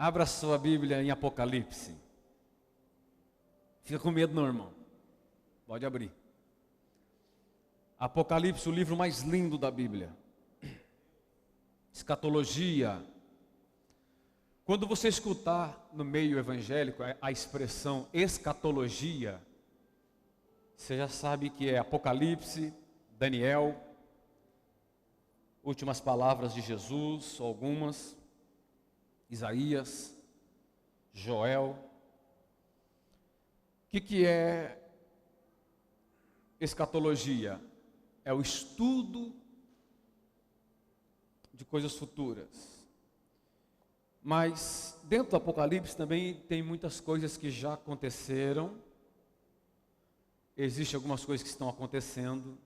Abra sua Bíblia em Apocalipse. Fica com medo não, irmão. Pode abrir. Apocalipse, o livro mais lindo da Bíblia. Escatologia. Quando você escutar no meio evangélico a expressão escatologia, você já sabe que é Apocalipse, Daniel, últimas palavras de Jesus, algumas, Isaías, Joel. O que é escatologia? É o estudo de coisas futuras. Mas dentro do Apocalipse também tem muitas coisas que já aconteceram. Existem algumas coisas que estão acontecendo.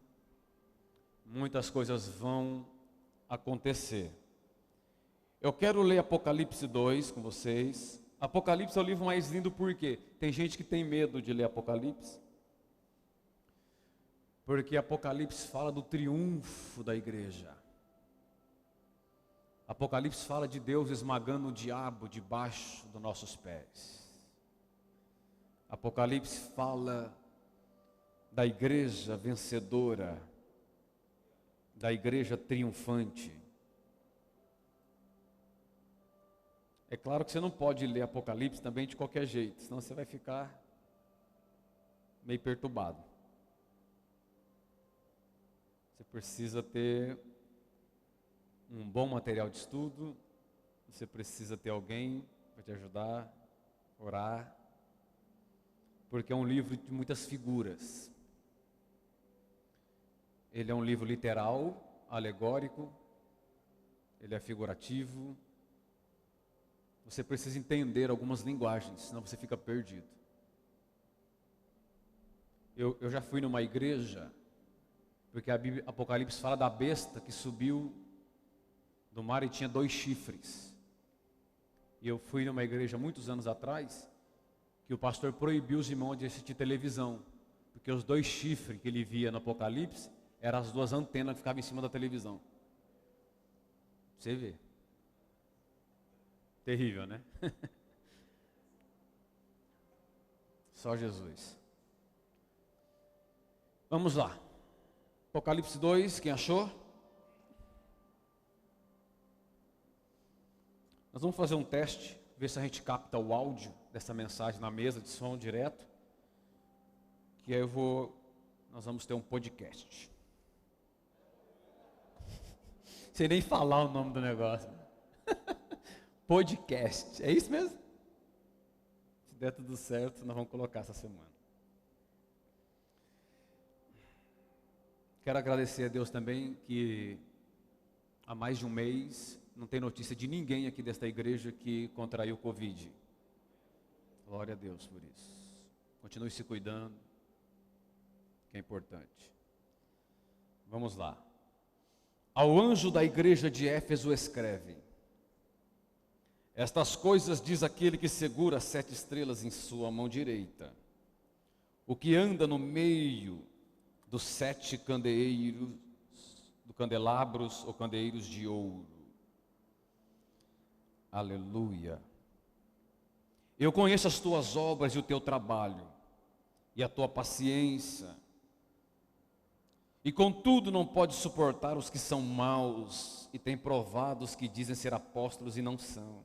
Muitas coisas vão acontecer. Eu quero ler Apocalipse 2 com vocês. Apocalipse é o livro mais lindo porque tem gente que tem medo de ler Apocalipse. Porque Apocalipse fala do triunfo da igreja. Apocalipse fala de Deus esmagando o diabo debaixo dos nossos pés. Apocalipse fala da igreja vencedora, da igreja triunfante. É claro que você não pode ler Apocalipse também de qualquer jeito, senão você vai ficar meio perturbado. Você precisa ter um bom material de estudo, você precisa ter alguém para te ajudar, orar, porque é um livro de muitas figuras. Ele é um livro literal, alegórico, ele é figurativo. Você precisa entender algumas linguagens, senão você fica perdido. Eu já fui numa igreja, porque a Bíblia, Apocalipse fala da besta que subiu do mar e tinha 2 chifres. E eu fui numa igreja muitos anos atrás, que o pastor proibiu os irmãos de assistir televisão, porque os 2 chifres que ele via no Apocalipse eram as 2 antenas que ficavam em cima da televisão. Você vê. Terrível, né? Só Jesus. Vamos lá. Apocalipse 2, quem achou? Nós vamos fazer um teste, ver se a gente capta o áudio dessa mensagem na mesa de som direto. Que aí nós vamos ter um podcast. Sem nem falar o nome do negócio. Podcast, é isso mesmo? Se der tudo certo, nós vamos colocar essa semana. Quero agradecer a Deus também que há mais de um mês não tem notícia de ninguém aqui desta igreja que contraiu Covid. Glória a Deus por isso. Continue se cuidando, que é importante. Vamos lá. Ao anjo da igreja de Éfeso escreve: estas coisas diz aquele que segura as 7 estrelas em sua mão direita, o que anda no meio dos 7 candeeiros, do candelabros ou candeeiros de ouro. Aleluia. Eu conheço as tuas obras e o teu trabalho, e a tua paciência, e contudo não pode suportar os que são maus, e tem provado os que dizem ser apóstolos e não são.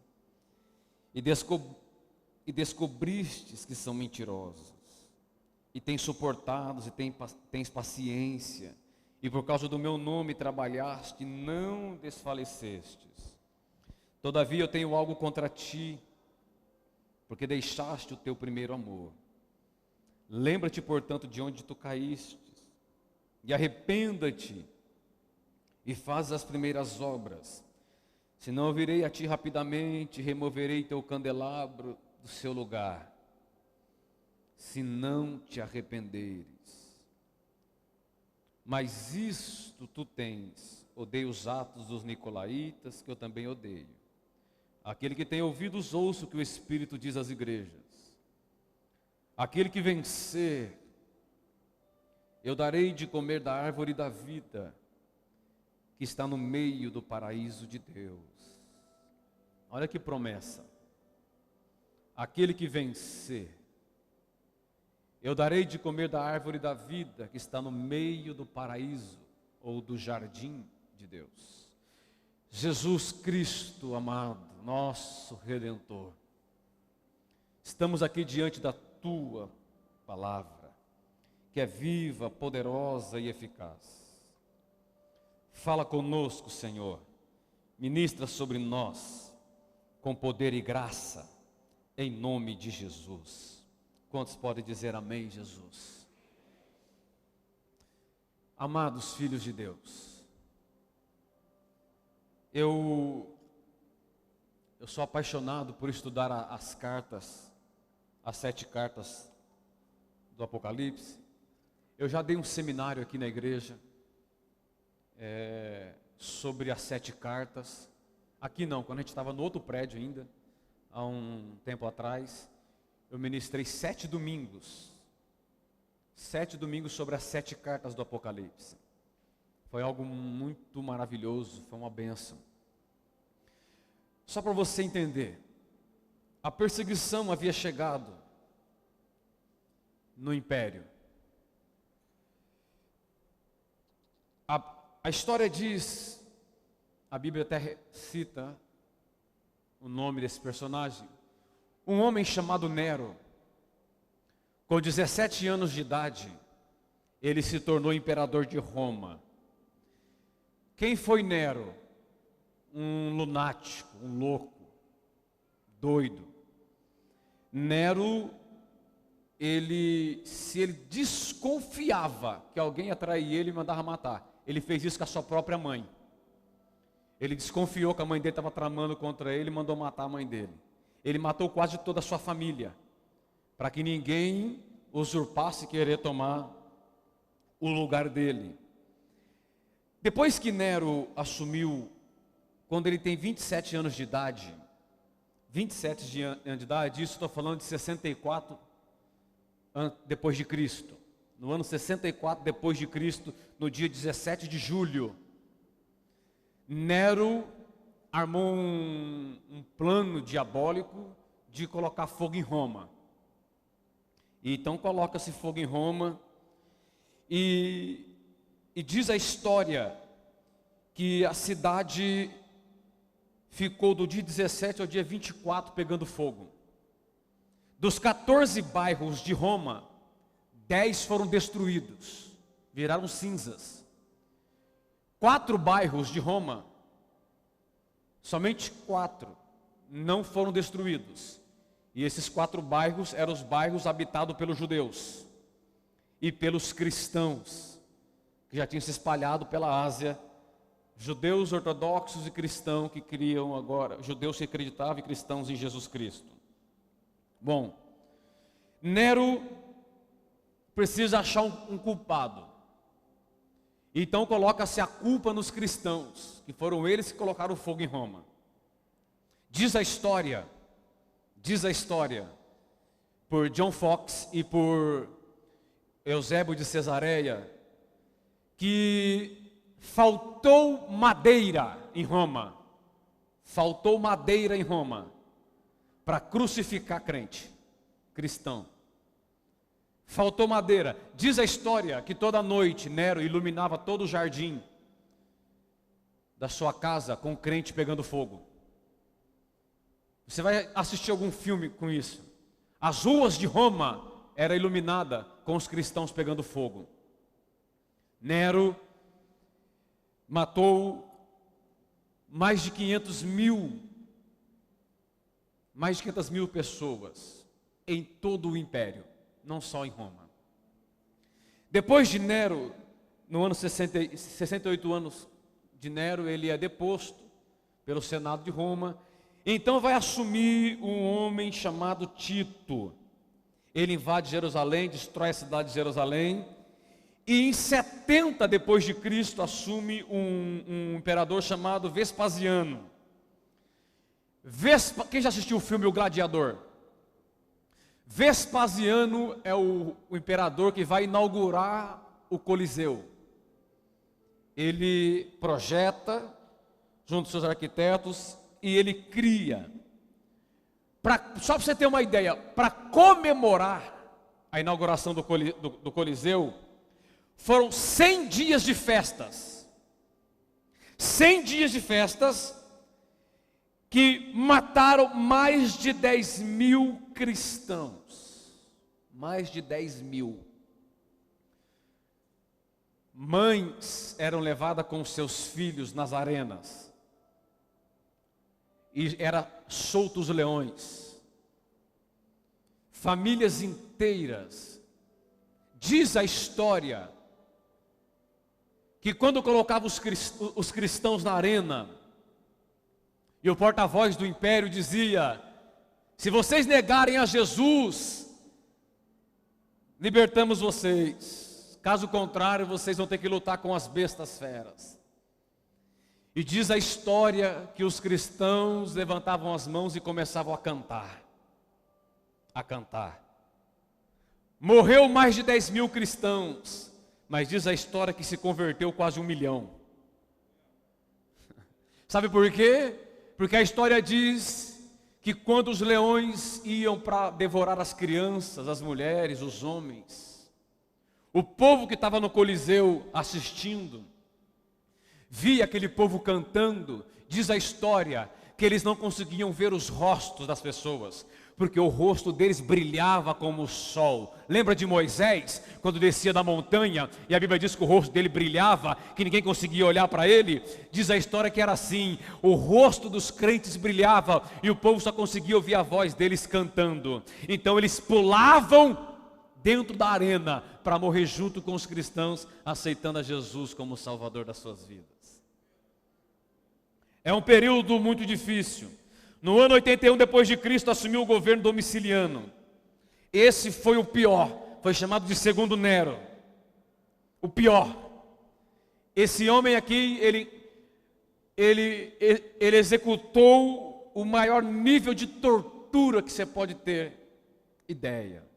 E descobristes que são mentirosos, e tens suportados, e tens paciência, e por causa do meu nome trabalhaste, e não desfalecestes. Todavia eu tenho algo contra ti, porque deixaste o teu primeiro amor. Lembra-te, portanto, de onde tu caíste, e arrependa-te, e faz as primeiras obras. Senão eu virei a ti rapidamente, removerei teu candelabro do seu lugar, se não te arrependeres. Mas isto tu tens: odeio os atos dos nicolaítas, que eu também odeio. Aquele que tem ouvidos, ouça o que o Espírito diz às igrejas. Aquele que vencer, eu darei de comer da árvore da vida, que está no meio do paraíso de Deus. Olha que promessa. aquele que vencer, eu darei de comer da árvore da vida que está no meio do paraíso ou do jardim de Deus. Jesus Cristo amado, nosso Redentor, estamos aqui diante da Tua palavra, que é viva, poderosa e eficaz. Fala conosco, Senhor, ministra sobre nós, com poder e graça, em nome de Jesus. Quantos podem dizer amém, Jesus? Amados filhos de Deus, eu sou apaixonado por estudar as cartas, as 7 cartas do Apocalipse. Eu já dei um seminário aqui na igreja sobre as 7 cartas. Aqui não, quando a gente estava no outro prédio ainda, há um tempo atrás, eu ministrei 7 domingos. 7 domingos sobre as 7 cartas do Apocalipse. Foi algo muito maravilhoso, foi uma bênção. Só para você entender, a perseguição havia chegado no império. A história diz, a Bíblia até cita o nome desse personagem, um homem chamado Nero. Com 17 anos de idade, ele se tornou imperador de Roma. Quem foi Nero? Um lunático, um louco, doido. Nero, se ele desconfiava que alguém ia trair ele e mandava matar, ele fez isso com a sua própria mãe. Ele desconfiou que a mãe dele estava tramando contra ele e mandou matar a mãe dele. Ele matou quase toda a sua família, para que ninguém usurpasse e querer tomar o lugar dele. Depois que Nero assumiu, quando ele tem 27 anos de idade, 27 anos de idade, isso estou falando de 64 depois de Cristo. No ano 64 depois de Cristo, no dia 17 de julho, Nero armou um plano diabólico de colocar fogo em Roma. E então coloca-se fogo em Roma e diz a história que a cidade ficou do dia 17 ao dia 24 pegando fogo. Dos 14 bairros de Roma, 10 foram destruídos, viraram cinzas. 4 bairros de Roma, somente 4 não foram destruídos. E esses 4 bairros eram os bairros habitados pelos judeus e pelos cristãos, que já tinham se espalhado pela Ásia. Judeus ortodoxos e cristãos que criam agora, judeus que acreditavam e cristãos em Jesus Cristo. Bom, Nero precisa achar um culpado. Então coloca-se a culpa nos cristãos, que foram eles que colocaram fogo em Roma. Diz a história, por John Fox e por Eusébio de Cesareia, que faltou madeira em Roma. Faltou madeira em Roma para crucificar crente, cristão. Faltou madeira. Diz a história que toda noite Nero iluminava todo o jardim da sua casa com o crente pegando fogo. Você vai assistir algum filme com isso? As ruas de Roma eram iluminadas com os cristãos pegando fogo. Nero matou mais de 500 mil pessoas em todo o império, não só em Roma. Depois de Nero, no ano 68 anos de Nero, ele é deposto pelo Senado de Roma. Então vai assumir um homem chamado Tito. Ele invade Jerusalém, destrói a cidade de Jerusalém. E em 70 depois de Cristo assume um imperador chamado Vespasiano. Quem já assistiu o filme O Gladiador? Vespasiano é o imperador que vai inaugurar o Coliseu. Ele projeta, junto com seus arquitetos, e ele cria Só para você ter uma ideia, para comemorar a inauguração do Coliseu, foram 100 dias de festas. 100 dias de festas que mataram mais de 10 mil cristãos. Mais de 10 mil. Mães eram levadas com seus filhos nas arenas. E era soltos leões. Famílias inteiras. Diz a história que quando colocava os cristãos na arena, e o porta-voz do império dizia: se vocês negarem a Jesus, libertamos vocês. Caso contrário, vocês vão ter que lutar com as bestas feras. E diz a história que os cristãos levantavam as mãos e começavam a cantar. A cantar. Morreu mais de 10 mil cristãos, mas diz a história que se converteu quase 1 milhão. Sabe por quê? Porque a história diz que quando os leões iam para devorar as crianças, as mulheres, os homens, o povo que estava no Coliseu assistindo, via aquele povo cantando. Diz a história que eles não conseguiam ver os rostos das pessoas, porque o rosto deles brilhava como o sol. Lembra de Moisés, quando descia da montanha, e a Bíblia diz que o rosto dele brilhava, que ninguém conseguia olhar para ele? Diz a história que era assim, o rosto dos crentes brilhava, e o povo só conseguia ouvir a voz deles cantando. Então eles pulavam dentro da arena, para morrer junto com os cristãos, aceitando a Jesus como Salvador das suas vidas. É um período muito difícil. No ano 81 depois de Cristo, assumiu o governo Domiciliano. Esse foi o pior, foi chamado de segundo Nero. O pior. Esse homem aqui, ele executou o maior nível de tortura que você pode ter ideia.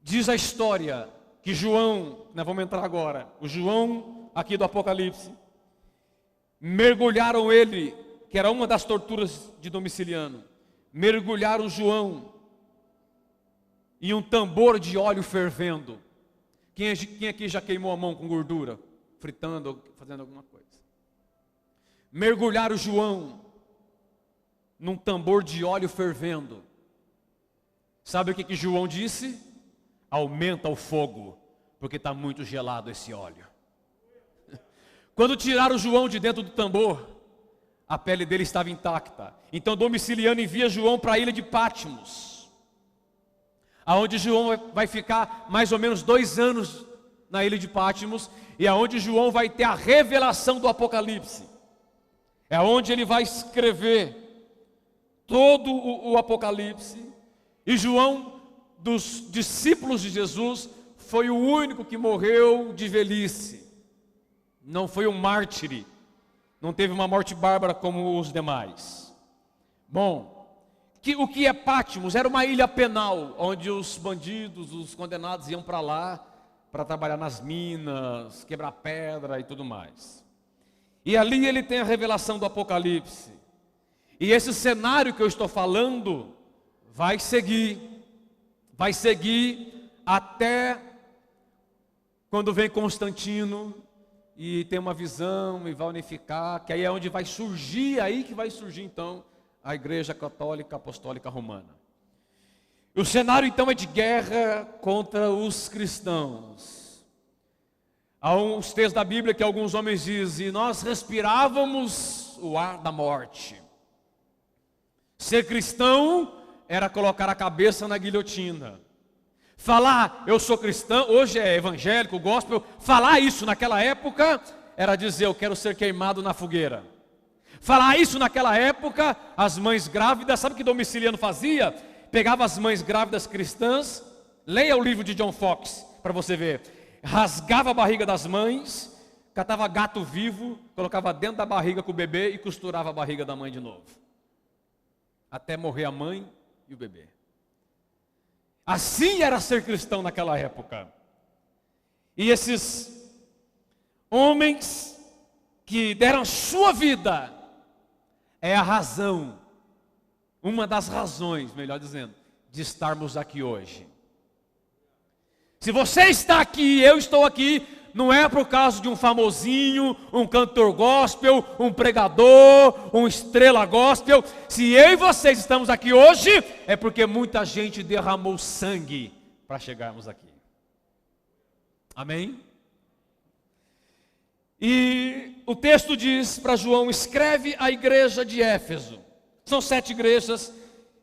Diz a história que João, nós vamos entrar agora, o João aqui do Apocalipse, mergulharam ele, que era uma das torturas de Domiciliano, mergulharam João em um tambor de óleo fervendo. Quem aqui já queimou a mão com gordura, fritando ou fazendo alguma coisa? Mergulharam João num tambor de óleo fervendo. Sabe o que João disse? Aumenta o fogo, porque está muito gelado esse óleo. Quando tiraram João de dentro do tambor, a pele dele estava intacta. Então Domiciliano envia João para a ilha de Patmos, aonde João vai ficar mais ou menos 2 anos na ilha de Patmos, e aonde João vai ter a revelação do Apocalipse. É onde ele vai escrever todo o Apocalipse. E João, dos discípulos de Jesus, foi o único que morreu de velhice. Não foi um mártir, não teve uma morte bárbara como os demais. Bom, o que é Patmos? Era uma ilha penal, onde os bandidos, os condenados iam para lá, para trabalhar nas minas, quebrar pedra e tudo mais. E ali ele tem a revelação do Apocalipse. E esse cenário que eu estou falando vai seguir até quando vem Constantino e tem uma visão e vai unificar, que aí é onde vai surgir, então a Igreja Católica Apostólica Romana. O cenário então é de guerra contra os cristãos. Há uns textos da Bíblia que alguns homens dizem: nós respirávamos o ar da morte. Ser cristão era colocar a cabeça na guilhotina. Falar eu sou cristão, hoje é evangélico, gospel. Falar isso naquela época era dizer eu quero ser queimado na fogueira. Falar isso naquela época, as mães grávidas, sabe o que Domiciliano fazia? Pegava as mães grávidas cristãs, leia o livro de John Fox para você ver. Rasgava a barriga das mães, catava gato vivo, colocava dentro da barriga com o bebê e costurava a barriga da mãe de novo. Até morrer a mãe e o bebê. Assim era ser cristão naquela época. E esses homens que deram sua vida é a razão uma das razões, melhor dizendo, de estarmos aqui hoje. Se você está aqui, eu estou aqui, não é por causa de um famosinho, um cantor gospel, um pregador, um estrela gospel. Se eu e vocês estamos aqui hoje, é porque muita gente derramou sangue para chegarmos aqui. Amém? E o texto diz para João: escreve a igreja de Éfeso. São 7 igrejas,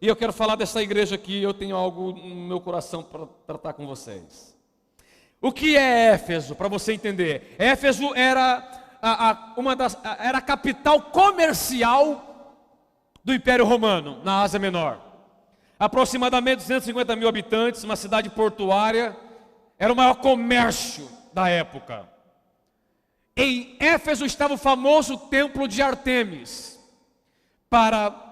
e eu quero falar dessa igreja aqui. Eu tenho algo no meu coração para tratar com vocês. O que é Éfeso, para você entender? Éfeso era era a capital comercial do Império Romano, na Ásia Menor. Aproximadamente 250 mil habitantes, uma cidade portuária, era o maior comércio da época. Em Éfeso estava o famoso templo de Ártemis. Para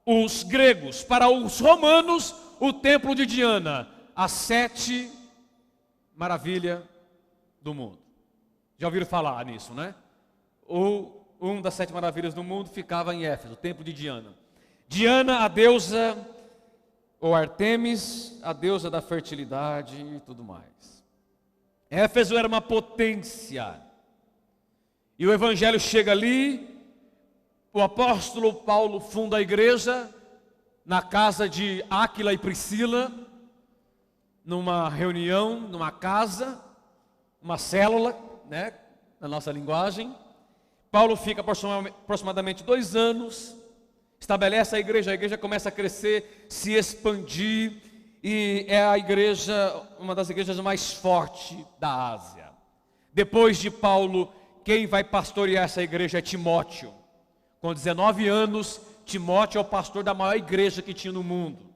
os gregos, para os romanos, o templo de Diana, as 7 maravilhas do mundo. Já ouviram falar nisso, né? Um das 7 maravilhas do mundo ficava em Éfeso, o templo de Diana. Diana, a deusa, ou Ártemis, a deusa da fertilidade e tudo mais. Éfeso era uma potência. E o evangelho chega ali. O apóstolo Paulo funda a igreja na casa de Áquila e Priscila, numa reunião, numa casa, uma célula, né, na nossa linguagem. Paulo fica aproximadamente 2 anos, estabelece a igreja começa a crescer, se expandir, e é a igreja, uma das igrejas mais fortes da Ásia. Depois de Paulo, quem vai pastorear essa igreja é Timóteo. Com 19 anos, Timóteo é o pastor da maior igreja que tinha no mundo.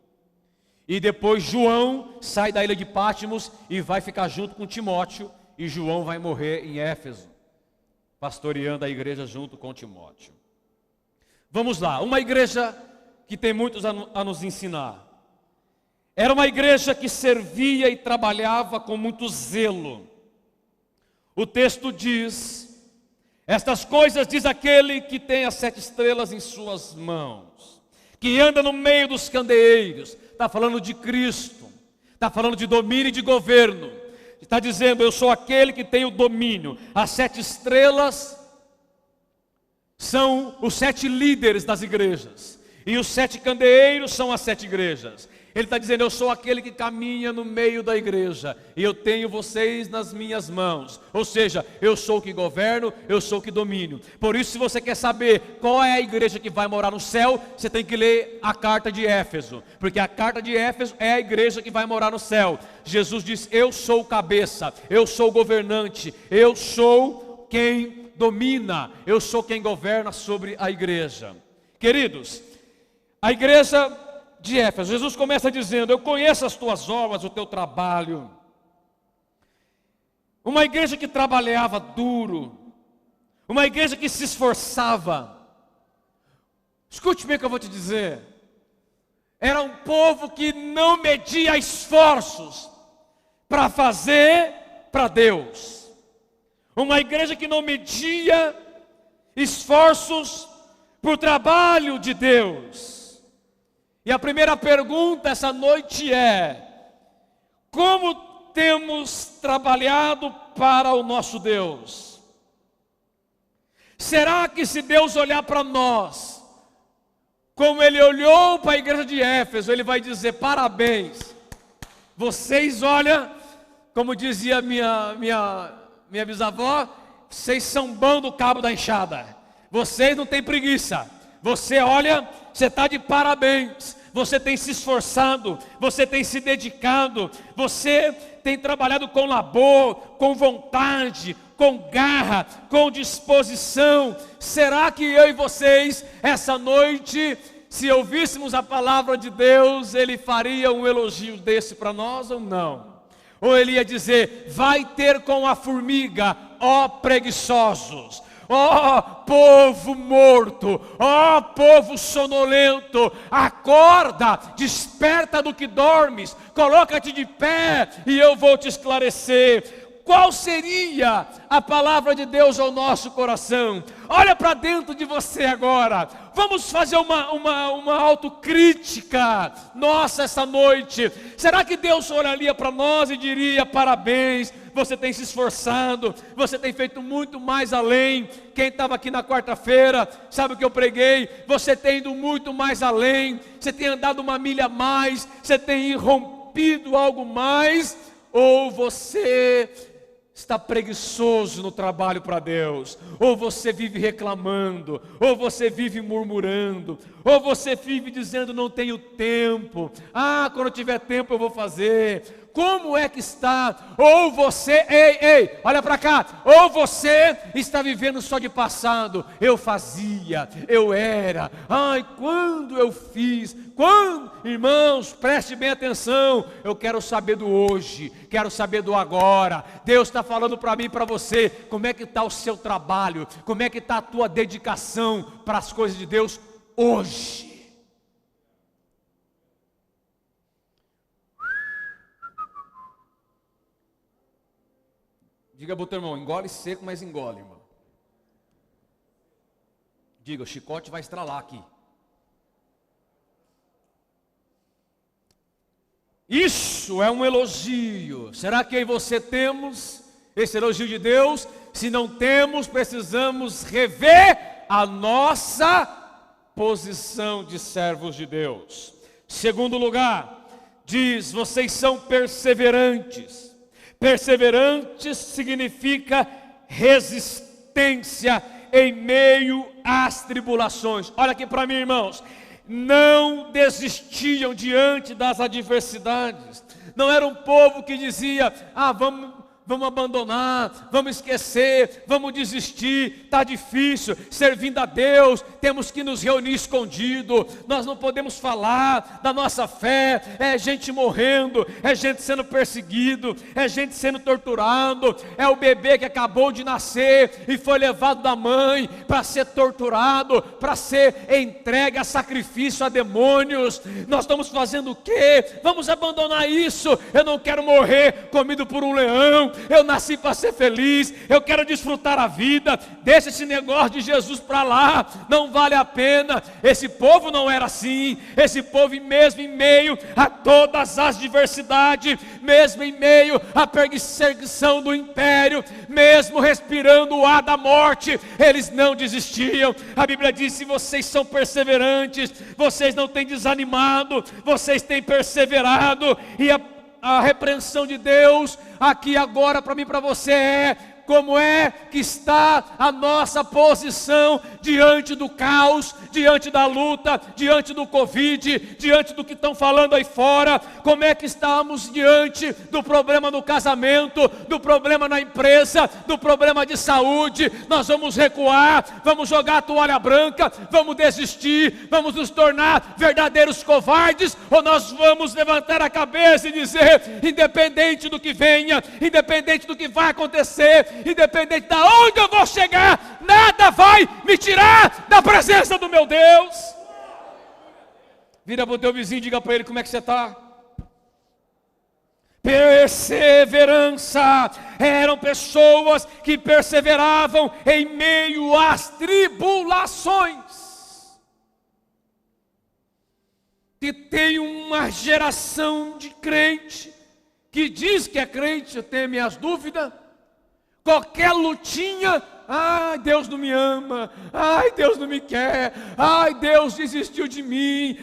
E depois João sai da ilha de Patmos e vai ficar junto com Timóteo. E João vai morrer em Éfeso, pastoreando a igreja junto com Timóteo. Vamos lá, uma igreja que tem muitos a nos ensinar. Era uma igreja que servia e trabalhava com muito zelo. O texto diz: estas coisas diz aquele que tem as 7 estrelas em suas mãos, que anda no meio dos candeeiros. Está falando de Cristo, está falando de domínio e de governo. Está dizendo: eu sou aquele que tem o domínio. As 7 estrelas são os 7 líderes das igrejas, e os 7 candeeiros são as 7 igrejas. Ele está dizendo: eu sou aquele que caminha no meio da igreja, e eu tenho vocês nas minhas mãos. Ou seja, eu sou o que governo, eu sou o que domino. Por isso, se você quer saber qual é a igreja que vai morar no céu, você tem que ler a carta de Éfeso, porque a carta de Éfeso é a igreja que vai morar no céu. Jesus diz: eu sou o cabeça, eu sou o governante, eu sou quem domina, eu sou quem governa sobre a igreja. Queridos, a igreja de Éfeso, Jesus começa dizendo: eu conheço as tuas obras, o teu trabalho. Uma igreja que trabalhava duro, uma igreja que se esforçava. Escute bem o que eu vou te dizer. Era um povo que não media esforços para fazer para Deus. Uma igreja que não media esforços para o trabalho de Deus. E a primeira pergunta essa noite é: como temos trabalhado para o nosso Deus? Será que se Deus olhar para nós, como Ele olhou para a igreja de Éfeso, Ele vai dizer: parabéns, vocês, olha, como dizia minha bisavó, vocês são bom do cabo da enxada, vocês não têm preguiça, você olha, você está de parabéns, você tem se esforçado, você tem se dedicado, você tem trabalhado com labor, com vontade, com garra, com disposição. Será que eu e vocês, essa noite, se ouvíssemos a palavra de Deus, Ele faria um elogio desse para nós ou não? Ou Ele ia dizer: vai ter com a formiga, ó preguiçosos, ó povo morto, ó povo sonolento, acorda, desperta do que dormes, coloca-te de pé e eu vou te esclarecer. qual seria a palavra de Deus ao nosso coração? Olha para dentro de você agora. Vamos fazer uma autocrítica nossa essa noite. Será que Deus olharia para nós e diria: parabéns, você tem se esforçado, você tem feito muito mais além. Quem estava aqui na quarta-feira, sabe o que eu preguei? Você tem ido muito mais além, você tem andado uma milha a mais, você tem rompido algo mais, ou você está preguiçoso no trabalho para Deus, ou você vive reclamando, ou você vive murmurando, ou você vive dizendo: não tenho tempo, quando eu tiver tempo eu vou fazer. Como é que está? Ou você, olha para cá, ou você está vivendo só de passado: eu fazia, eu era, quando eu fiz, quando? Irmãos, preste bem atenção, eu quero saber do hoje, quero saber do agora. Deus está falando para mim e para você: como é que está o seu trabalho, como é que está a tua dedicação para as coisas de Deus hoje? Diga para o teu irmão: engole seco, mas engole, irmão. Diga: o chicote vai estralar aqui. Isso é um elogio. Será que eu e você temos esse elogio de Deus? Se não temos, precisamos rever a nossa posição de servos de Deus. Segundo lugar, diz: vocês são perseverantes. Perseverantes significa resistência em meio às tribulações. Olha aqui para mim, irmãos. Não desistiam diante das adversidades. Não era um povo que dizia: vamos abandonar, vamos esquecer, vamos desistir, está difícil, servindo a Deus, temos que nos reunir escondido, nós não podemos falar da nossa fé. É gente morrendo, é gente sendo perseguido, é gente sendo torturado, é o bebê que acabou de nascer e foi levado da mãe para ser torturado, para ser entregue a sacrifício a demônios. Nós estamos fazendo o quê? Vamos abandonar isso. Eu não quero morrer comido por um leão, eu nasci para ser feliz, eu quero desfrutar a vida. Deixa esse negócio de Jesus para lá, não vale a pena. Esse povo não era assim. Esse povo, mesmo em meio a todas as adversidades, mesmo em meio à perseguição do império, mesmo respirando o ar da morte, eles não desistiam. A Bíblia diz: se vocês são perseverantes, vocês não têm desanimado, vocês têm perseverado. E a repreensão de Deus aqui agora para mim e para você é: como é que está a nossa posição diante do caos, diante da luta, diante do Covid, diante do que estão falando aí fora? Como é que estamos diante do problema no casamento, do problema na empresa, do problema de saúde? Nós vamos recuar, vamos jogar a toalha branca, vamos desistir, vamos nos tornar verdadeiros covardes? Ou nós vamos levantar a cabeça e dizer: independente do que venha, independente do que vai acontecer, independente de onde eu vou chegar, nada vai me tirar da presença do meu Deus? Vira para o teu vizinho e diga para ele: como é que você está? Perseverança. Eram pessoas que perseveravam em meio às tribulações. E tem uma geração de crente que diz que é crente, teme as dúvidas. Qualquer lutinha: ai, Deus não me ama, ai, Deus não me quer, ai, Deus desistiu de mim.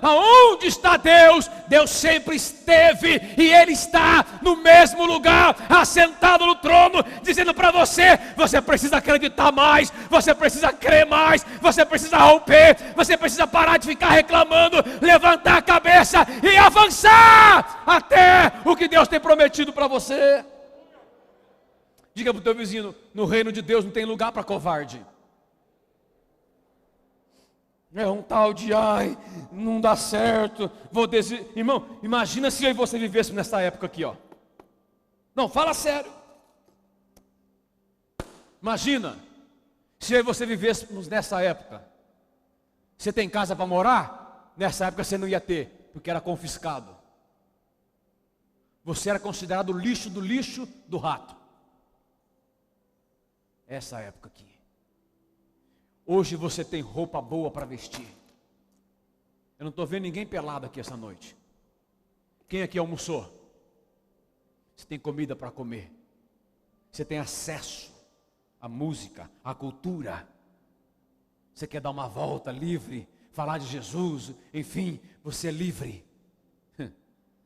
Aonde está Deus? Deus sempre esteve e Ele está no mesmo lugar, assentado no trono, dizendo para você: você precisa acreditar mais, você precisa crer mais, você precisa romper, você precisa parar de ficar reclamando, levantar a cabeça e avançar até o que Deus tem prometido para você. Diga para o teu vizinho: no reino de Deus não tem lugar para covarde. É um tal de: ai, não dá certo, vou desistir. Irmão, imagina se eu e você vivêssemos nessa época aqui, ó. Não, fala sério. Imagina se eu e você vivêssemos nessa época. Você tem casa para morar? Nessa época você não ia ter, porque era confiscado. Você era considerado lixo do rato. Essa época aqui. Hoje você tem roupa boa para vestir. Eu não estou vendo ninguém pelado aqui essa noite. Quem aqui almoçou? Você tem comida para comer. Você tem acesso à música, à cultura. Você quer dar uma volta livre, falar de Jesus, enfim, você é livre.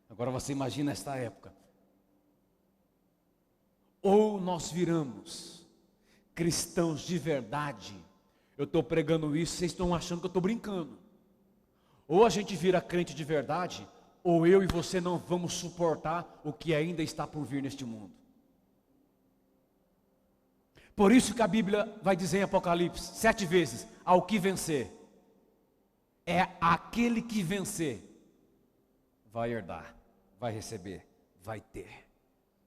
Agora você imagina esta época. Ou nós viramos cristãos de verdade. Eu estou pregando isso, vocês estão achando que eu estou brincando. Ou a gente vira crente de verdade, ou eu e você não vamos suportar o que ainda está por vir neste mundo. Por isso que a Bíblia vai dizer em Apocalipse 7 vezes, ao que vencer. É aquele que vencer, vai herdar, vai receber, vai ter.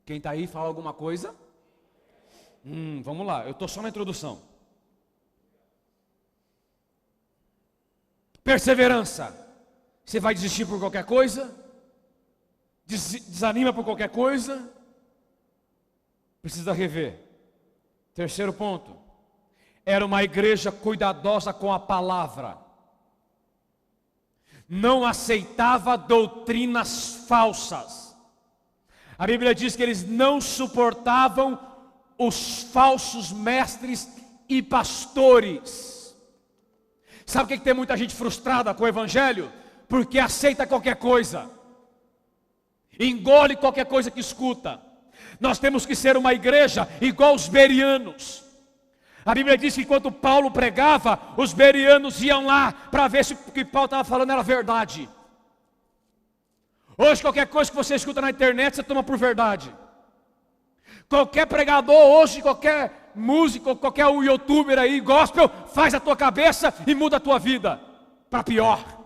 Quem está aí, fala alguma coisa? Vamos lá, eu estou só na introdução. Perseverança. Você vai desistir por qualquer coisa? Desanima por qualquer coisa? Precisa rever. Terceiro ponto. Era uma igreja cuidadosa com a palavra. Não aceitava doutrinas falsas. A Bíblia diz que eles não suportavam os falsos mestres e pastores. Sabe por que tem muita gente frustrada com o Evangelho? Porque aceita qualquer coisa, engole qualquer coisa que escuta. Nós temos que ser uma igreja igual os bereanos. A Bíblia diz que enquanto Paulo pregava, os bereanos iam lá para ver se o que Paulo estava falando era verdade. Hoje qualquer coisa que você escuta na internet, você toma por verdade. Qualquer pregador hoje, qualquer músico, qualquer youtuber aí, gospel, faz a tua cabeça e muda a tua vida para pior.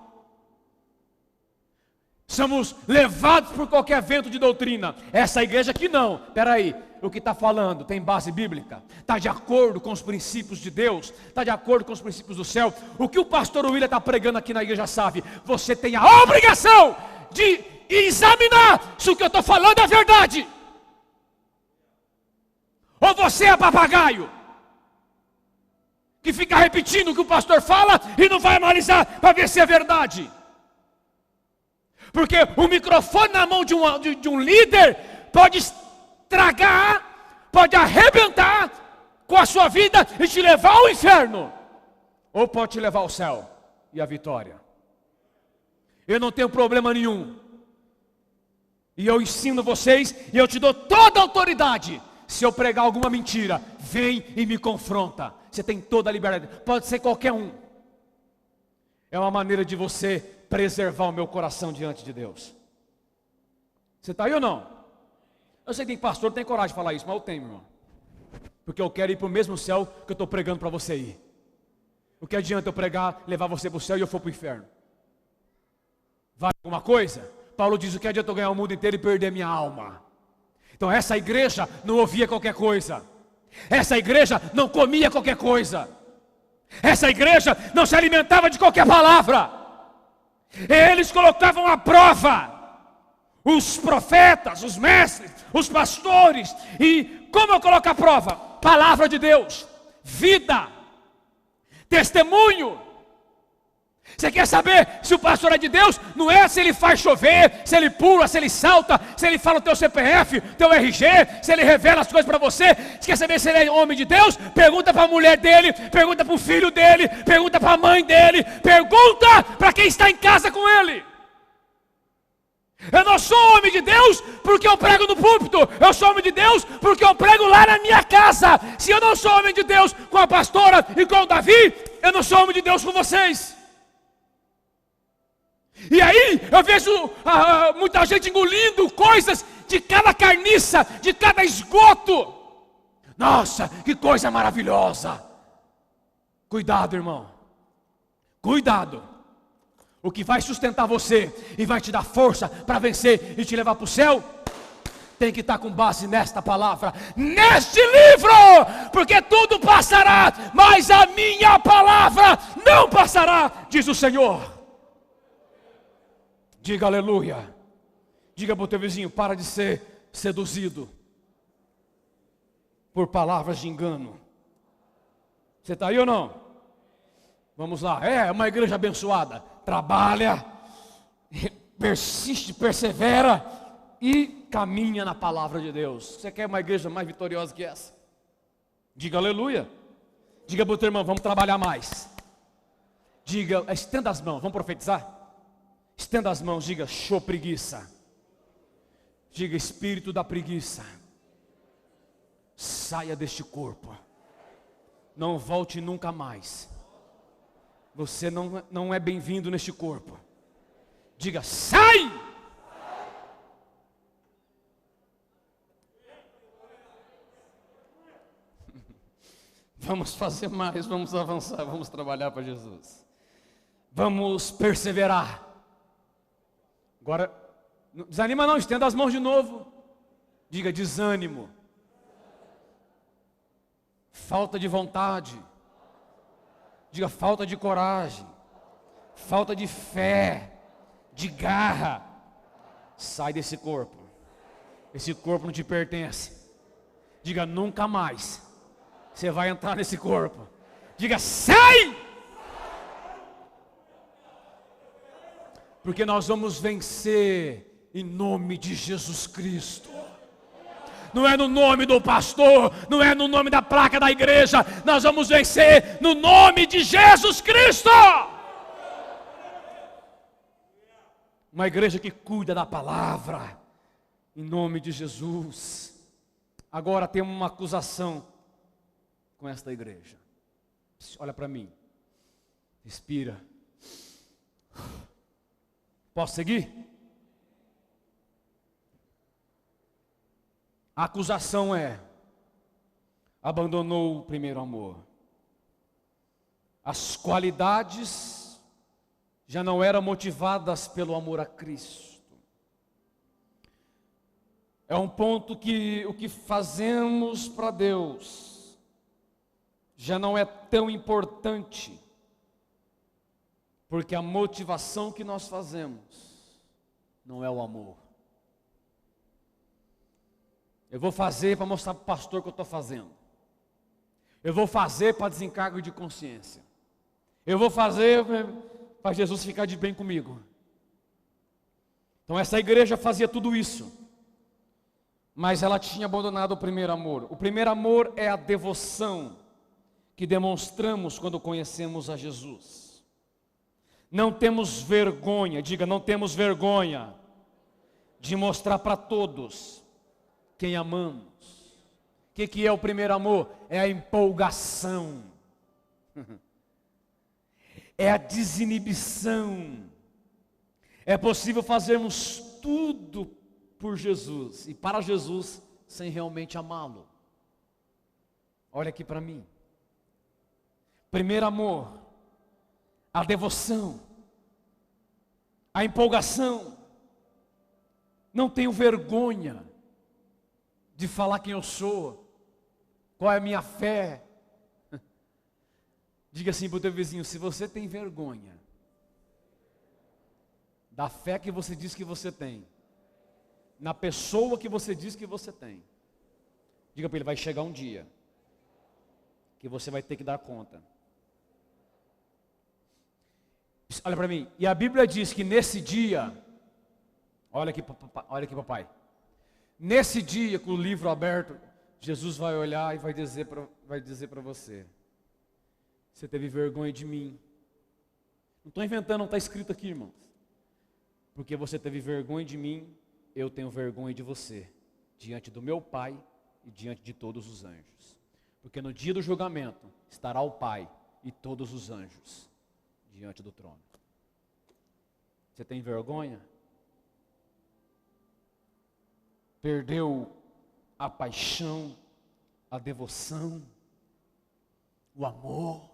Somos levados por qualquer vento de doutrina. Essa igreja aqui não. Espera aí, o que está falando tem base bíblica? Está de acordo com os princípios de Deus? Está de acordo com os princípios do céu? O que o pastor William está pregando aqui na igreja sabe? Você tem a obrigação de examinar se o que eu estou falando é verdade. Ou você é papagaio que fica repetindo o que o pastor fala e não vai analisar para ver se é verdade. Porque o microfone na mão de um líder pode estragar, pode arrebentar com a sua vida e te levar ao inferno. Ou pode te levar ao céu e à vitória. Eu não tenho problema nenhum. E eu ensino vocês e eu te dou toda a autoridade. Se eu pregar alguma mentira, vem e me confronta. Você tem toda a liberdade. Pode ser qualquer um. É uma maneira de você preservar o meu coração diante de Deus. Você está aí ou não? Eu sei que tem pastor que tem coragem de falar isso, mas eu tenho, irmão. Porque eu quero ir para o mesmo céu que eu estou pregando para você ir. O que adianta eu pregar, levar você para o céu e eu for para o inferno? Vale alguma coisa? Paulo diz, o que adianta eu ganhar o mundo inteiro e perder minha alma? Então essa igreja não ouvia qualquer coisa. Essa igreja não comia qualquer coisa. Essa igreja não se alimentava de qualquer palavra. Eles colocavam à prova os profetas, os mestres, os pastores. E como eu coloco à prova? Palavra de Deus, vida, testemunho. Você quer saber se o pastor é de Deus? Não é se ele faz chover, se ele pula, se ele salta, se ele fala o teu CPF, teu RG, se ele revela as coisas para você. Você quer saber se ele é homem de Deus? Pergunta para a mulher dele, pergunta para o filho dele, pergunta para a mãe dele, pergunta para quem está em casa com ele. Eu não sou homem de Deus porque eu prego no púlpito. Eu sou homem de Deus porque eu prego lá na minha casa. Se eu não sou homem de Deus com a pastora e com o Davi, eu não sou homem de Deus com vocês. E aí eu vejo muita gente engolindo coisas de cada carniça, de cada esgoto. Nossa, que coisa maravilhosa. Cuidado, irmão. Cuidado. O que vai sustentar você e vai te dar força para vencer e te levar para o céu, tem que estar com base nesta palavra, neste livro, porque tudo passará, mas a minha palavra não passará, diz o Senhor. Diga aleluia. Diga para o teu vizinho, para de ser seduzido por palavras de engano. Você está aí ou não? Vamos lá, é uma igreja abençoada. Trabalha, persiste, persevera e caminha na palavra de Deus. Você quer uma igreja mais vitoriosa que essa? Diga aleluia. Diga para o teu irmão, vamos trabalhar mais. Diga, estenda as mãos, vamos profetizar? Estenda as mãos, diga, show preguiça. Diga, espírito da preguiça, saia deste corpo. Não volte nunca mais. Você não é bem-vindo neste corpo. Diga, sai! Vamos fazer mais, vamos avançar, vamos trabalhar para Jesus. Vamos perseverar. Agora, não desanima não, estenda as mãos de novo. Diga, desânimo. Falta de vontade. Diga, falta de coragem. Falta de fé. De garra. Sai desse corpo. Esse corpo não te pertence. Diga, nunca mais você vai entrar nesse corpo. Diga, sai! Porque nós vamos vencer em nome de Jesus Cristo. Não é no nome do pastor, não é no nome da placa da igreja. Nós vamos vencer no nome de Jesus Cristo. Uma igreja que cuida da palavra, em nome de Jesus. Agora tem uma acusação com esta igreja. Olha para mim, respira. Posso seguir? A acusação é: abandonou o primeiro amor. As qualidades já não eram motivadas pelo amor a Cristo. É um ponto que o que fazemos para Deus já não é tão importante, porque a motivação que nós fazemos não é o amor. Eu vou fazer para mostrar para o pastor que eu estou fazendo. Eu vou fazer para desencargo de consciência. Eu vou fazer para Jesus ficar de bem comigo. Então essa igreja fazia tudo isso, mas ela tinha abandonado o primeiro amor. O primeiro amor é a devoção que demonstramos quando conhecemos a Jesus. Não temos vergonha, diga, não temos vergonha de mostrar para todos quem amamos. O que é o primeiro amor? É a empolgação, é a desinibição. É possível fazermos tudo por Jesus e para Jesus sem realmente amá-lo. Olha aqui para mim. Primeiro amor, a devoção, a empolgação. Não tenho vergonha de falar quem eu sou, qual é a minha fé. Diga assim para o teu vizinho: se você tem vergonha da fé que você diz que você tem, na pessoa que você diz que você tem, diga para ele: vai chegar um dia que você vai ter que dar conta. Olha para mim, e a Bíblia diz que nesse dia, olha aqui papai, nesse dia com o livro aberto, Jesus vai olhar e vai dizer para você: você teve vergonha de mim. Não estou inventando, não está escrito aqui, irmãos. Porque você teve vergonha de mim, eu tenho vergonha de você, diante do meu Pai e diante de todos os anjos. Porque no dia do julgamento estará o Pai e todos os anjos diante do trono. Você tem vergonha? Perdeu a paixão, a devoção, o amor?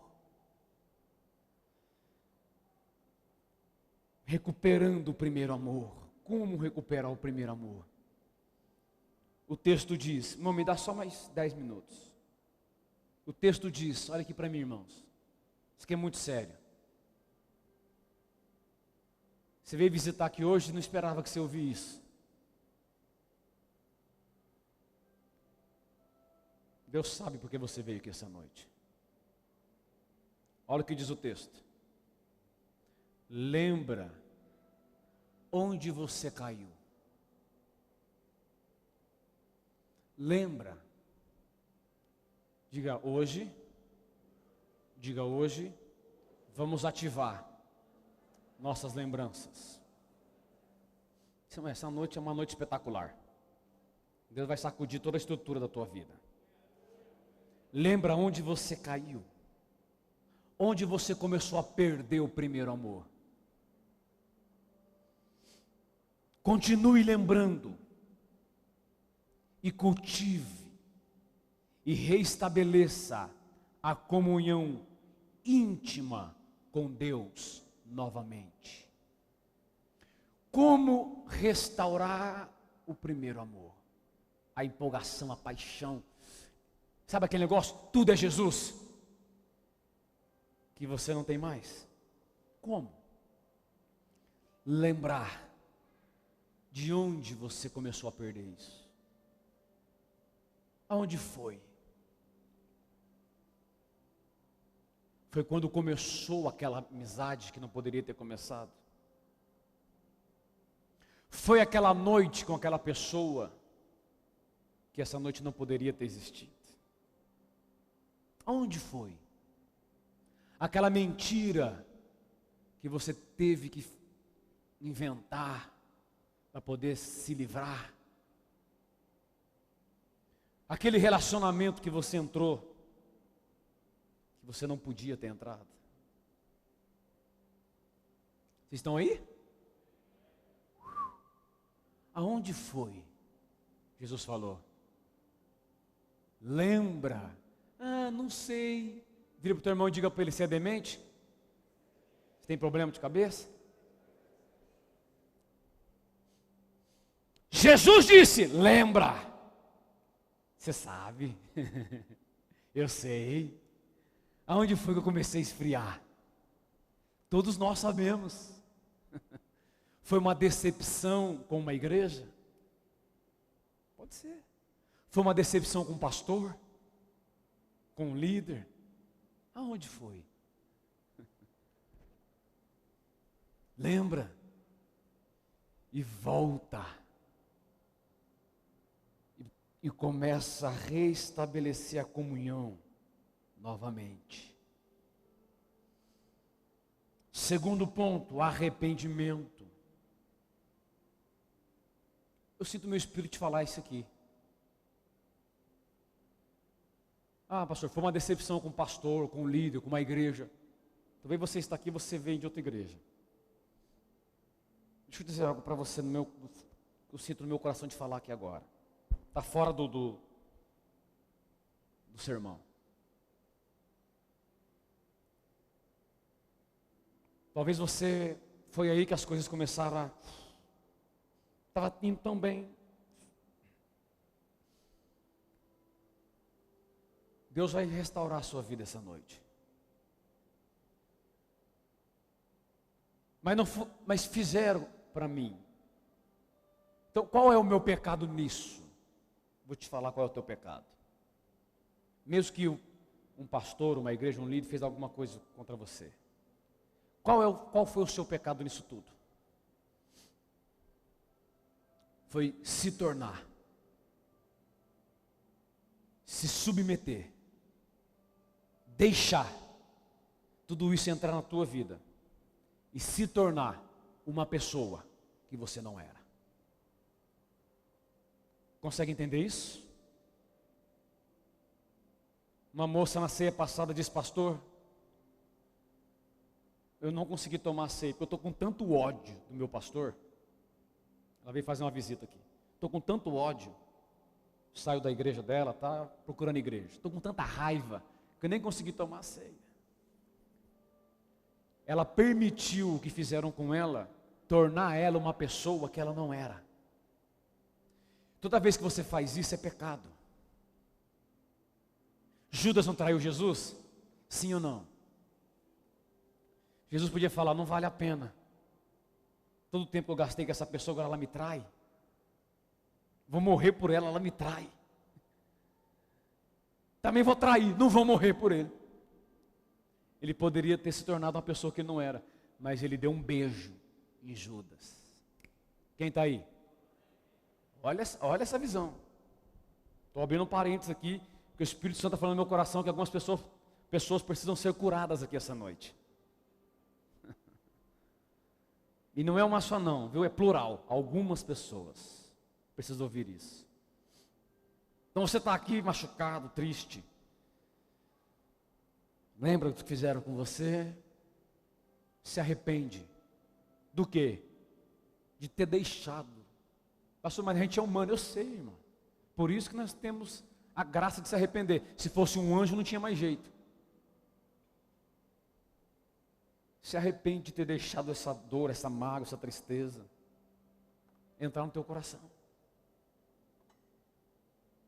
Recuperando o primeiro amor. Como recuperar o primeiro amor? O texto diz, irmão, me dá só mais 10 minutos. O texto diz, olha aqui para mim, irmãos, isso aqui é muito sério. Você veio visitar aqui hoje e não esperava que você ouvisse isso. Deus sabe porque você veio aqui essa noite. Olha o que diz o texto. Lembra onde você caiu. Lembra. Diga hoje, vamos ativar nossas lembranças. Essa noite é uma noite espetacular. Deus vai sacudir toda a estrutura da tua vida. Lembra onde você caiu. Onde você começou a perder o primeiro amor. Continue lembrando. E cultive. E reestabeleça a comunhão íntima com Deus novamente. Como restaurar o primeiro amor? A empolgação, a paixão. Sabe aquele negócio? Tudo é Jesus. Que você não tem mais. Como? Lembrar de onde você começou a perder isso. Aonde foi? Foi quando começou aquela amizade que não poderia ter começado. Foi aquela noite com aquela pessoa que essa noite não poderia ter existido. Aonde foi? Aquela mentira que você teve que inventar para poder se livrar. Aquele relacionamento que você entrou, que você não podia ter entrado. Vocês estão aí? Aonde foi? Jesus falou. Lembra? Ah, não sei. Vira para o teu irmão e diga para ele: você é demente? Você tem problema de cabeça? Jesus disse: lembra. Você sabe. Eu sei. Aonde foi que eu comecei a esfriar? Todos nós sabemos. Foi uma decepção com uma igreja? Pode ser. Foi uma decepção com um pastor? Com um líder? Aonde foi? Lembra? E volta. E começa a reestabelecer a comunhão novamente. Segundo ponto, arrependimento. Eu sinto meu espírito falar isso aqui. Ah, pastor, foi uma decepção com o pastor, com o líder, com uma igreja. Talvez você está aqui e você veio de outra igreja. Deixa eu dizer algo para você, eu sinto no meu coração de falar aqui agora. Está fora do sermão. Talvez você foi aí que as coisas começaram a... Estava indo tão bem. Deus vai restaurar a sua vida essa noite. Mas fizeram para mim. Então qual é o meu pecado nisso? Vou te falar qual é o teu pecado. Mesmo que um pastor, uma igreja, um líder fez alguma coisa contra você. Qual foi o seu pecado nisso tudo? Foi se tornar, se submeter, deixar tudo isso entrar na tua vida e se tornar uma pessoa que você não era. Consegue entender isso? Uma moça na ceia passada disse: pastor, eu não consegui tomar a ceia, porque eu estou com tanto ódio do meu pastor. Ela veio fazer uma visita aqui. Estou com tanto ódio. Saio da igreja dela, tá procurando igreja. Estou com tanta raiva que eu nem consegui tomar a ceia. Ela permitiu o que fizeram com ela, tornar ela uma pessoa que ela não era. Toda vez que você faz isso é pecado. Judas não traiu Jesus? Sim ou não? Jesus podia falar: não vale a pena. Todo o tempo que eu gastei com essa pessoa, agora ela me trai. Vou morrer por ela, ela me trai. Também vou trair, não vou morrer por ele. Ele poderia ter se tornado uma pessoa que ele não era, mas ele deu um beijo em Judas. Quem está aí? Olha essa visão. Estou abrindo um parênteses aqui, porque o Espírito Santo está falando no meu coração que algumas pessoas precisam ser curadas aqui essa noite. E não é uma só não, viu? É plural. Algumas pessoas precisam ouvir isso. Então você está aqui machucado, triste. Lembra do que fizeram com você? Se arrepende. Do quê? De ter deixado. Pastor, mas a gente é humano, eu sei, irmão. Por isso que nós temos a graça de se arrepender. Se fosse um anjo, não tinha mais jeito. Se arrepende de ter deixado essa dor, essa mágoa, essa tristeza entrar no teu coração.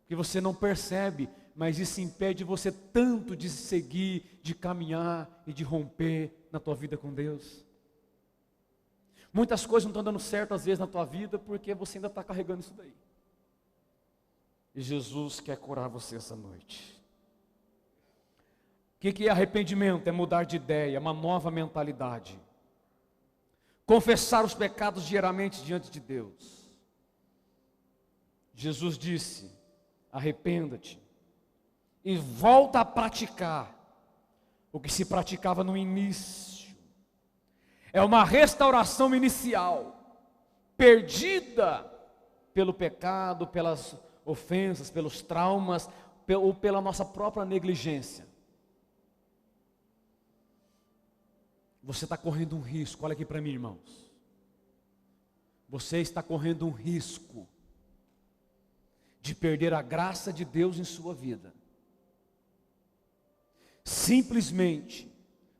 Que você não percebe, mas isso impede você tanto de seguir, de caminhar e de romper na tua vida com Deus. Muitas coisas não estão dando certo às vezes na tua vida porque você ainda está carregando isso daí. E Jesus quer curar você essa noite. O que é arrependimento? É mudar de ideia, uma nova mentalidade. Confessar os pecados diariamente diante de Deus. Jesus disse: arrependa-te e volta a praticar o que se praticava no início. É uma restauração inicial, perdida pelo pecado, pelas ofensas, pelos traumas, ou pela nossa própria negligência. Você está correndo um risco, olha aqui para mim, irmãos. Você está correndo um risco de perder a graça de Deus em sua vida, simplesmente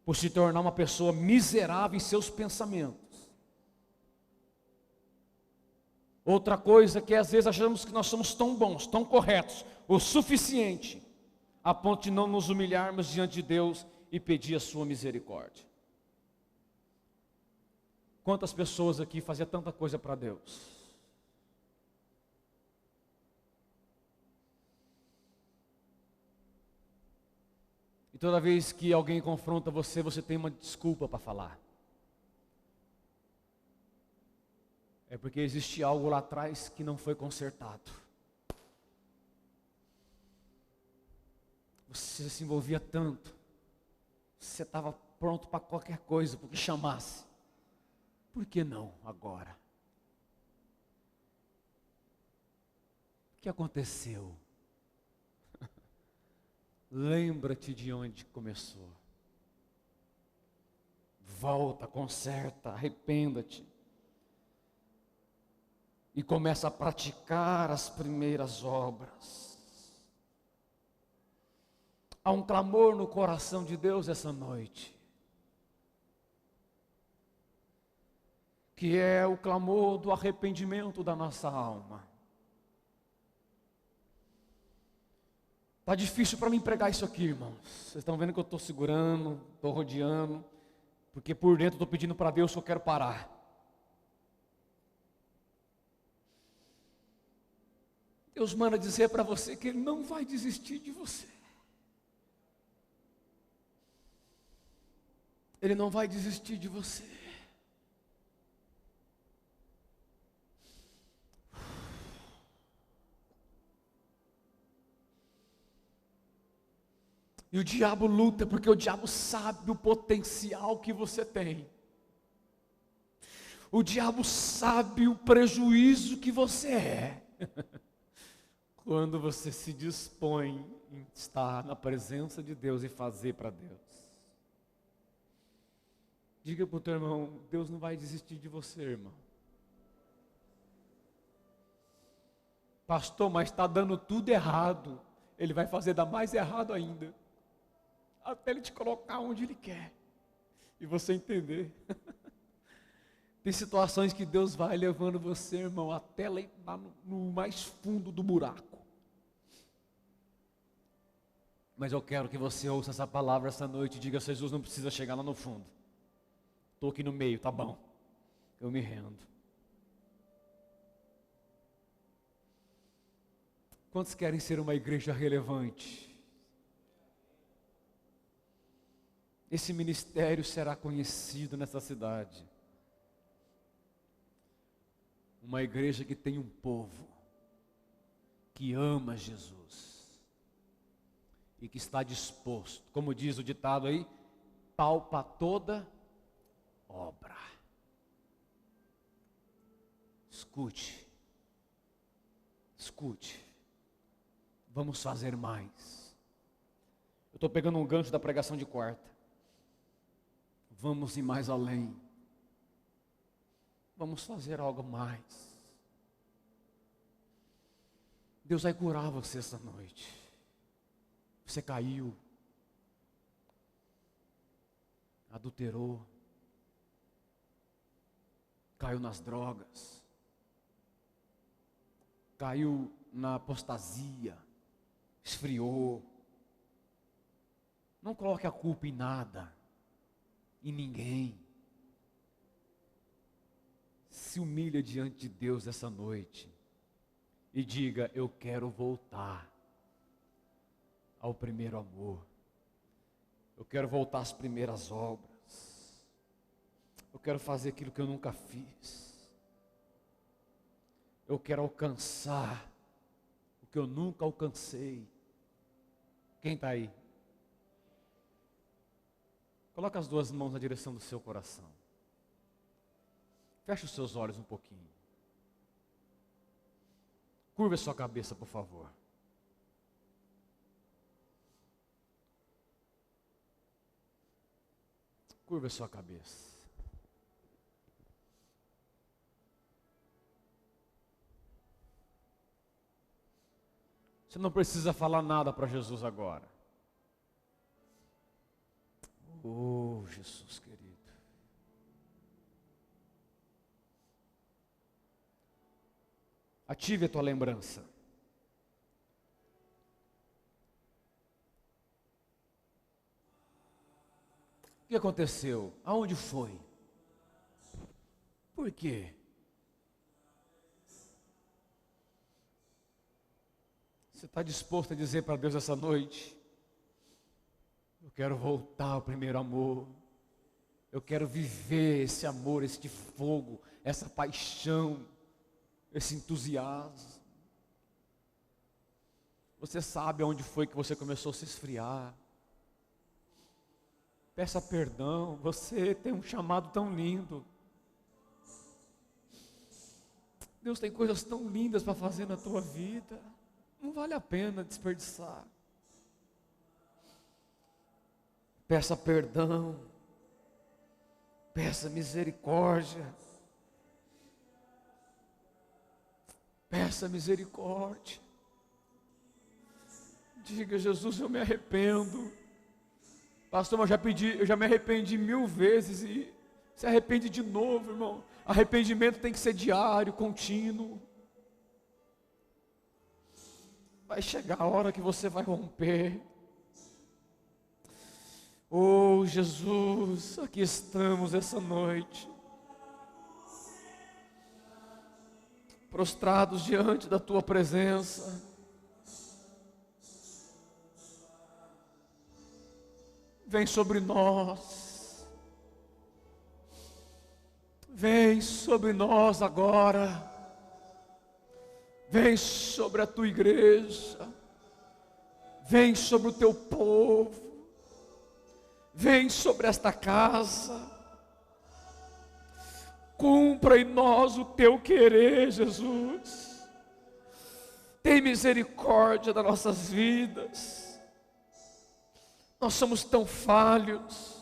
por se tornar uma pessoa miserável em seus pensamentos. Outra coisa que às vezes achamos que nós somos tão bons, tão corretos, o suficiente, a ponto de não nos humilharmos diante de Deus e pedir a sua misericórdia. Quantas pessoas aqui faziam tanta coisa para Deus? E toda vez que alguém confronta você, você tem uma desculpa para falar. É porque existe algo lá atrás que não foi consertado. Você se envolvia tanto, você estava pronto para qualquer coisa, porque chamasse. Por que não agora? O que aconteceu? Lembra-te de onde começou. Volta, conserta, arrependa-te. E começa a praticar as primeiras obras. Há um clamor no coração de Deus essa noite, que é o clamor do arrependimento da nossa alma. Está difícil para mim pregar isso aqui, irmãos. Vocês estão vendo que eu estou segurando, estou rodeando, porque por dentro estou pedindo para Deus que eu quero parar. Deus manda dizer para você que Ele não vai desistir de você. Ele não vai desistir de você. E o diabo luta, porque o diabo sabe o potencial que você tem. O diabo sabe o prejuízo que você é. Quando você se dispõe em estar na presença de Deus e fazer para Deus. Diga para o teu irmão: Deus não vai desistir de você, irmão. Pastor, mas está dando tudo errado. Ele vai fazer dar mais errado ainda, até Ele te colocar onde Ele quer, e você entender. Tem situações que Deus vai levando você, irmão, até lá no mais fundo do buraco. Mas eu quero que você ouça essa palavra essa noite e diga: Jesus, não precisa chegar lá no fundo. Estou aqui no meio, tá bom. Eu me rendo. Quantos querem ser uma igreja relevante? esse ministério será conhecido nessa cidade. Uma igreja que tem um povo que ama Jesus e que está disposto, como diz o ditado aí, pau para toda obra. Escute, vamos fazer mais. Eu estou pegando um gancho da pregação de quarta. Vamos ir mais além. Vamos fazer algo mais. Deus vai curar você essa noite. Você caiu, adulterou, caiu nas drogas, caiu na apostasia, esfriou. Não coloque a culpa em nada, em ninguém. Se humilha diante de Deus essa noite e diga: eu quero voltar ao primeiro amor. Eu quero voltar às primeiras obras. Eu quero fazer aquilo que eu nunca fiz. Eu quero alcançar o que eu nunca alcancei. Quem está aí? Coloca as duas mãos na direção do seu coração. Feche os seus olhos um pouquinho. Curva a sua cabeça, por favor. Curva a sua cabeça. Você não precisa falar nada para Jesus agora. Oh, Jesus querido. Ative a tua lembrança. O que aconteceu? Aonde foi? Por quê? Você está disposto a dizer para Deus essa noite: eu quero voltar ao primeiro amor. Eu quero viver esse amor, este fogo, essa paixão, esse entusiasmo. Você sabe aonde foi que você começou a se esfriar. Peça perdão, você tem um chamado tão lindo. Deus tem coisas tão lindas para fazer na tua vida. Não vale a pena desperdiçar. Peça perdão. Peça misericórdia. Peça misericórdia. Diga: Jesus, eu me arrependo. Pastor, mas eu já me arrependi 1000 vezes e se arrepende de novo, irmão. Arrependimento tem que ser diário, contínuo. Vai chegar a hora que você vai romper. Oh, Jesus, aqui estamos essa noite, prostrados diante da tua presença. Vem sobre nós. Vem sobre nós agora. Vem sobre a tua igreja. Vem sobre o teu povo. Vem sobre esta casa. Cumpra em nós o teu querer, Jesus. Tem misericórdia das nossas vidas. Nós somos tão falhos.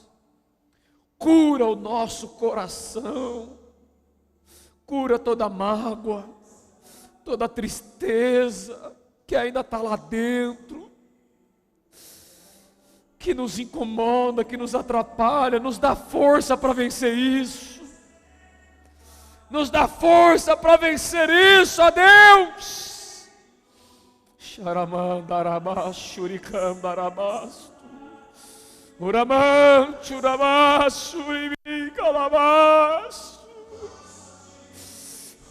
Cura o nosso coração. Cura toda mágoa, toda tristeza que ainda está lá dentro, que nos incomoda, que nos atrapalha. Nos dá força para vencer isso. Nos dá força para vencer isso, ó Deus. Xaramandarabashurikandarabas. Uraman, churabasu, imicalabasu.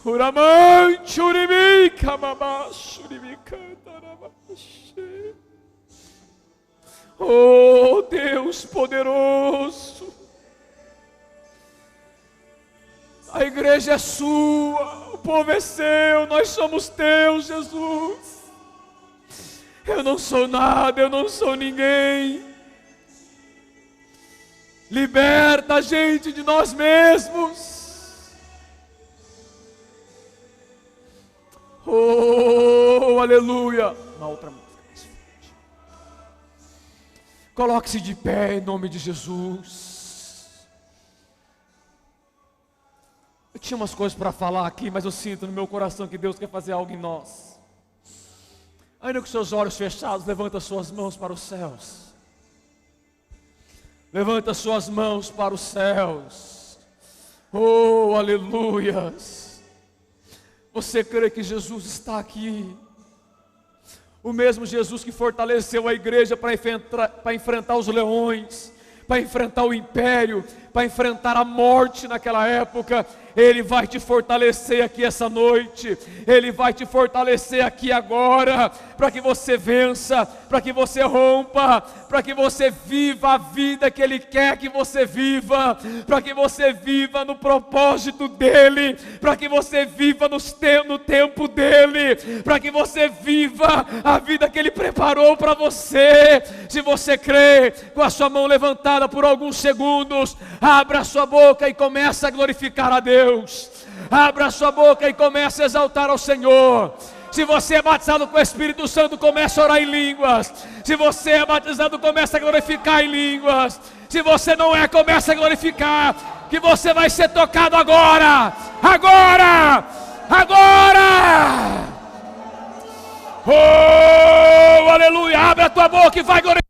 Uraman, churibicamabasu, imicandarabashi. Oh Deus poderoso, a igreja é sua, o povo é seu, nós somos teus, Jesus. Eu não sou nada, eu não sou ninguém. Liberta a gente de nós mesmos. Oh, aleluia. Uma outra música. Coloque-se de pé em nome de Jesus. Eu tinha umas coisas para falar aqui, mas eu sinto no meu coração que Deus quer fazer algo em nós. Ainda com seus olhos fechados, levanta suas mãos para os céus. Levanta suas mãos para os céus. Oh, aleluias. Você crê que Jesus está aqui? O mesmo Jesus que fortaleceu a igreja para enfrentar os leões, para enfrentar o império, para enfrentar a morte naquela época, Ele vai te fortalecer aqui essa noite, Ele vai te fortalecer aqui agora, para que você vença, para que você rompa, para que você viva a vida que Ele quer que você viva, para que você viva no propósito dEle, para que você viva no tempo dEle, para que você viva a vida que Ele preparou para você. Se você crê, com a sua mão levantada por alguns segundos, abra a sua boca e comece a glorificar a Deus. Abra a sua boca e comece a exaltar ao Senhor. Se você é batizado com o Espírito Santo, comece a orar em línguas. Se você é batizado, comece a glorificar em línguas. Se você não é, comece a glorificar, que você vai ser tocado agora. Agora! Agora! Oh, aleluia! Abre a tua boca e vai glorificar.